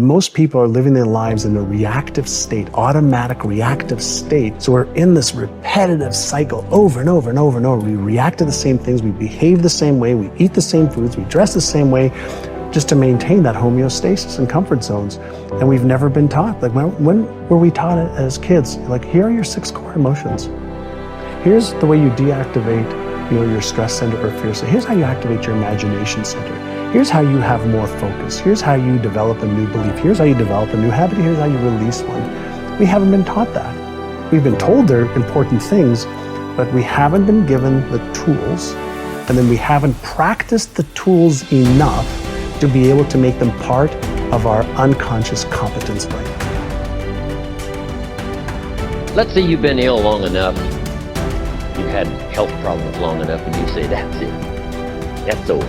Most people are living their lives in a reactive state, automatic reactive state. So we're in this repetitive cycle over and over and over and over. We react to the same things, we behave the same way, we eat the same foods, we dress the same way, just to maintain that homeostasis and comfort zones. And we've never been taught. Like when were we taught it as kids? Like, here are your 6 core emotions. Here's the way you deactivate, your stress center or fear. So here's how you activate your imagination center. Here's how you have more focus. Here's how you develop a new belief. Here's how you develop a new habit. Here's how you release one. We haven't been taught that. We've been told they're important things, but we haven't been given the tools, and then we haven't practiced the tools enough to be able to make them part of our unconscious competence brain. Let's say you've been ill long enough, you've had health problems long enough, and you say, that's it, that's over.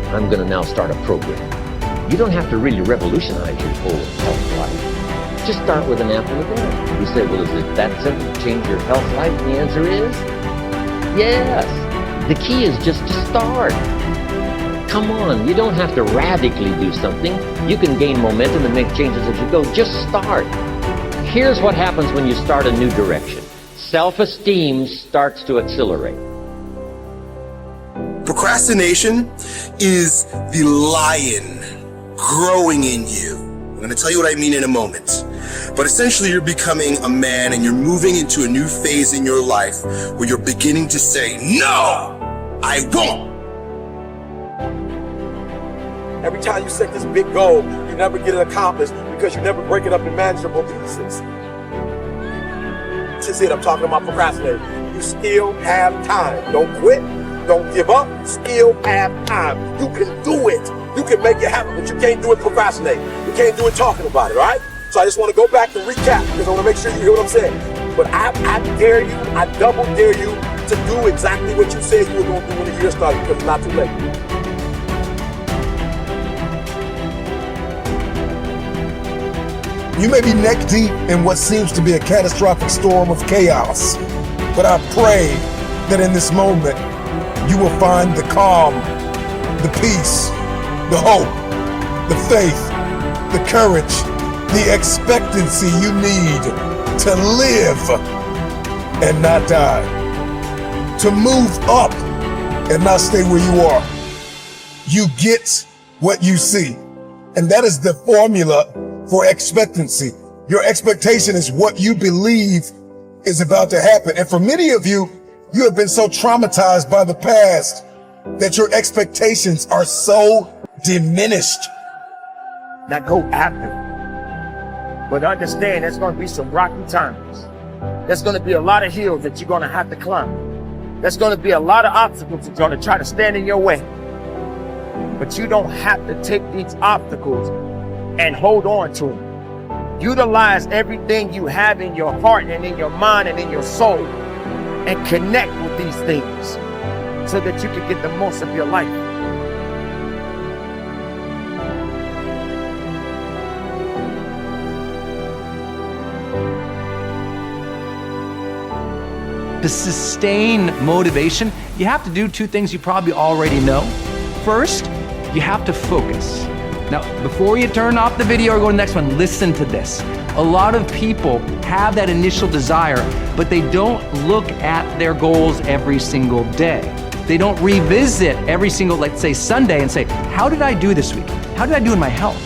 I'm gonna now start a program. You don't have to really revolutionize your whole health life. Just start with an apple a day. You say, well, is it that simple to change your health life? And the answer is, yes. The key is just to start. Come on, you don't have to radically do something. You can gain momentum and make changes as you go. Just start. Here's what happens when you start a new direction. Self-esteem starts to accelerate. Procrastination is the lion growing in you. I'm going to tell you what I mean in a moment. But essentially, you're becoming a man and you're moving into a new phase in your life where you're beginning to say, no, I won't. Every time you set this big goal, you never get it accomplished because you never break it up in manageable pieces. This is it. I'm talking about procrastinating. You still have time. Don't quit. Don't give up. Still have time. You can do it. You can make it happen, but you can't do it procrastinating. You can't do it talking about it, all right? So I just want to go back and recap because I want to make sure you hear what I'm saying. But I dare you, I double dare you to do exactly what you said you were going to do when the year started because it's not too late. You may be neck deep in what seems to be a catastrophic storm of chaos, but I pray that in this moment, you will find the calm, the peace, the hope, the faith, the courage, the expectancy you need to live and not die, to move up and not stay where you are. You get what you see, and that is the formula for expectancy. Your expectation is what you believe is about to happen. And for many of you, you have been so traumatized by the past that your expectations are so diminished. Now go after it. But understand there's going to be some rocky times. There's going to be a lot of hills that you're going to have to climb. There's going to be a lot of obstacles that are going to try to stand in your way. But you don't have to take these obstacles and hold on to them. Utilize everything you have in your heart and in your mind and in your soul and connect with these things so that you can get the most of your life. To sustain motivation, you have to do 2 things you probably already know. First, you have to focus. Now, before you turn off the video or go to the next one, listen to this. A lot of people have that initial desire, but they don't look at their goals every single day. They don't revisit every single, let's say, Sunday and say, how did I do this week? How did I do in my health,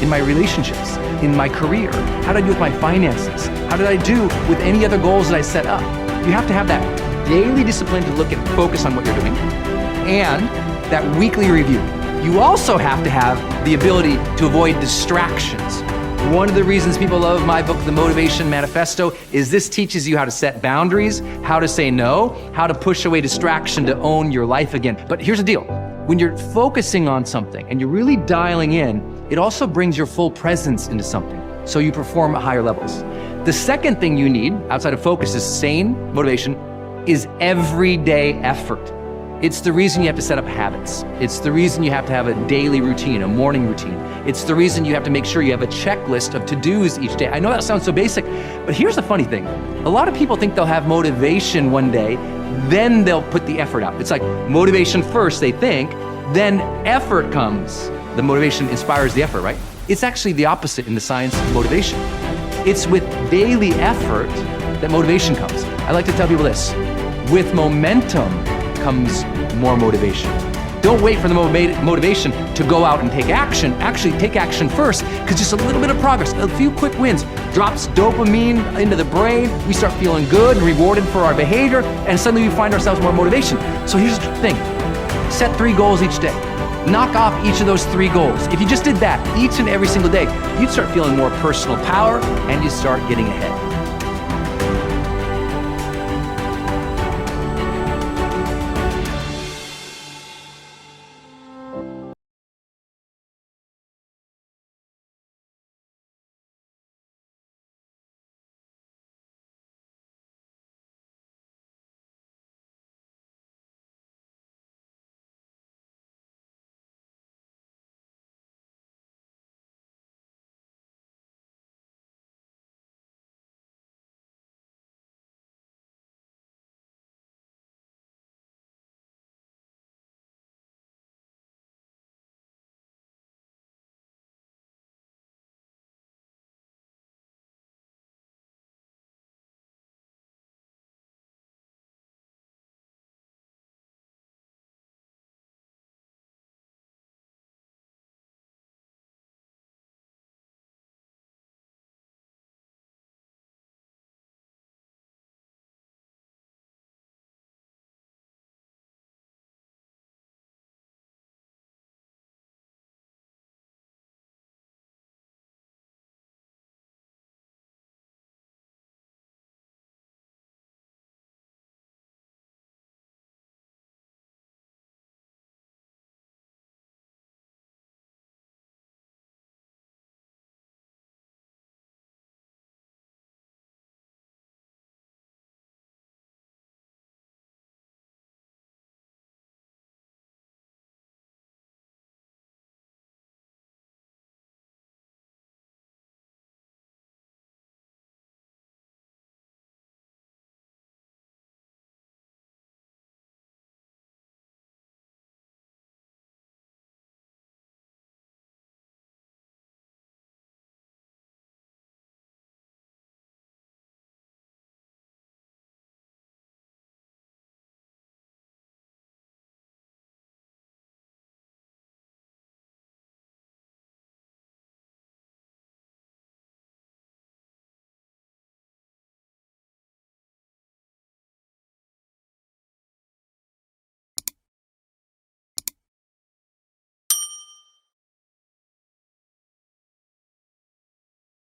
in my relationships, in my career? How did I do with my finances? How did I do with any other goals that I set up? You have to have that daily discipline to look and focus on what you're doing, and that weekly review. You also have to have the ability to avoid distractions. One of the reasons people love my book, The Motivation Manifesto, is this teaches you how to set boundaries, how to say no, how to push away distraction to own your life again. But here's the deal. When you're focusing on something and you're really dialing in, it also brings your full presence into something, so you perform at higher levels. The second thing you need, outside of focus, is sane motivation, is everyday effort. It's the reason you have to set up habits. It's the reason you have to have a daily routine, a morning routine. It's the reason you have to make sure you have a checklist of to-dos each day. I know that sounds so basic, but here's the funny thing. A lot of people think they'll have motivation one day, then they'll put the effort out. It's like motivation first, they think, then effort comes. The motivation inspires the effort, right? It's actually the opposite in the science of motivation. It's with daily effort that motivation comes. I like to tell people this: with momentum comes more motivation. Don't wait for the motivation to go out and take action. Actually, take action first, because just a little bit of progress, a few quick wins, drops dopamine into the brain. We start feeling good and rewarded for our behavior, and suddenly we find ourselves more motivation. So here's the thing: set 3 goals each day. Knock off each of those 3 goals. If you just did that each and every single day, you'd start feeling more personal power and you'd start getting ahead.